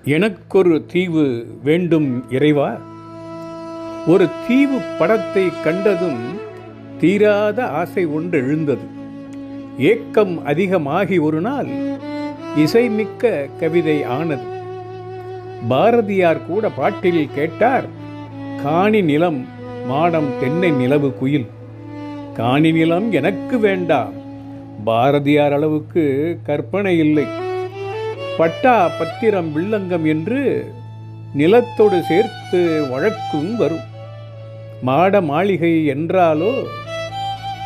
எனக்கொரு தீவு வேண்டும் இறைவா. ஒரு தீவு படத்தை கண்டதும் தீராத ஆசை ஒன்று எழுந்தது. ஏக்கம் அதிகமாகி ஒரு நாள் இசைமிக்க கவிதை ஆனது. பாரதியார் கூட பாட்டில் கேட்டார், காணி நிலம் மாடம் தென்னை நிலவு குயில். காணி நிலம் எனக்கு வேண்டாம். பாரதியார் அளவுக்கு கற்பனை இல்லை. பட்டா பத்திரம் வில்லங்கம் என்று நிலத்தோடு சேர்த்து வழக்கும் வரும். மாட மாளிகை என்றாலோ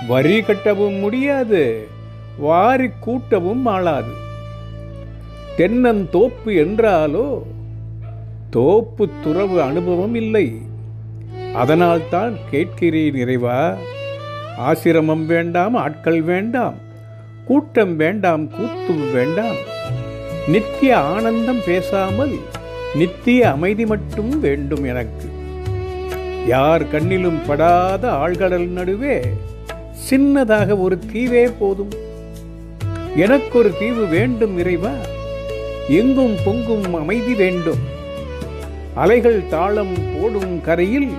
வரி கட்டவும் முடியாது, வாரி கூட்டவும் ஆளாது. தென்னந்தோப்பு என்றாலோ தோப்பு துறவு அனுபவம் இல்லை. அதனால்தான் கேட்கிறேன் இறைவா, ஆசிரமம் வேண்டாம், ஆட்கள் வேண்டாம், கூட்டம் வேண்டாம், கூத்தும் வேண்டாம். நித்திய ஆனந்தம் பேசாமல் நித்திய அமைதி மட்டும் வேண்டும் எனக்கு. யார் கண்ணிலும் படாத ஆழ்கடல் நடுவே சின்னதாக ஒரு தீவே போதும். எனக்கொரு தீவு வேண்டும் இறைவா. எங்கும் பொங்கும் அமைதி வேண்டும். அலைகள் தாளம் போடும் கரையில்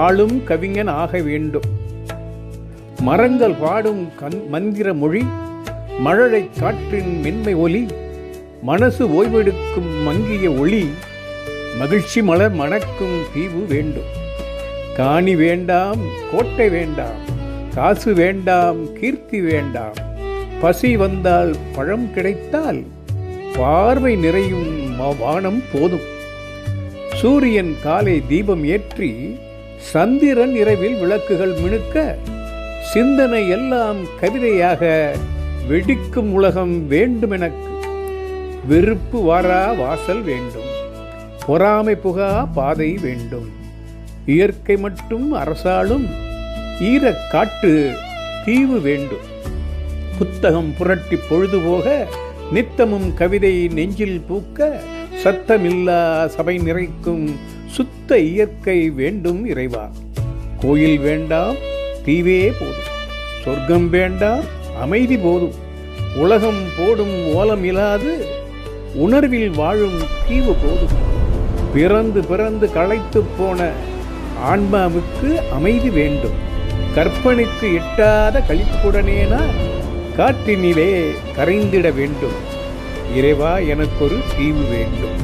ஆளும் கவிஞன் ஆக வேண்டும். மரங்கள் பாடும் மந்திர மொழி, மழலை காற்றின் மென்மை ஒலி, மனசு ஓய்வெடுக்கும் மங்கிய ஒளி, மகிழ்ச்சி மலர் மணக்கும் தீவு வேண்டும். காணி வேண்டாம், கோட்டை வேண்டாம், காசு வேண்டாம், கீர்த்தி வேண்டாம். பசி வந்தால் பழம் கிடைத்தால் பார்வை நிறையும் வானம் போதும். சூரியன் காலை தீபம் ஏற்றி சந்திரன் இரவில் விளக்குகள் மினுக்க சிந்தனை எல்லாம் கவிதையாக வெடிக்கும் உலகம் வேண்டும் எனக்கு. வெறுப்பு வாரா வாசல் வேண்டும், பொறாமை புகா பாதை வேண்டும். இயற்கை மட்டும் அரசாளும் ஈரக்காட்டு தீவு வேண்டும். புத்தகம் புரட்டி பொழுதுபோக நித்தமும் கவிதை நெஞ்சில் பூக்க சத்தமில்லா சபை நிறைக்கும் சுத்த இயற்கை வேண்டும் இறைவா. கோயில் வேண்டாம், தீவே போதும். சொர்க்கம் வேண்டாம், அமைதி போதும். உலகம் போடும் ஓலம் இல்லாது உணர்வில் வாழும் தீவு போதும். பிறந்து பிறந்து களைத்து போன ஆன்மாவுக்கு அமைதி வேண்டும். கற்பனைக்கு எட்டாத களிப்புடனேனா காற்றினிலே கரைந்திட வேண்டும். இறைவா, எனக்கொரு தீவு வேண்டும்.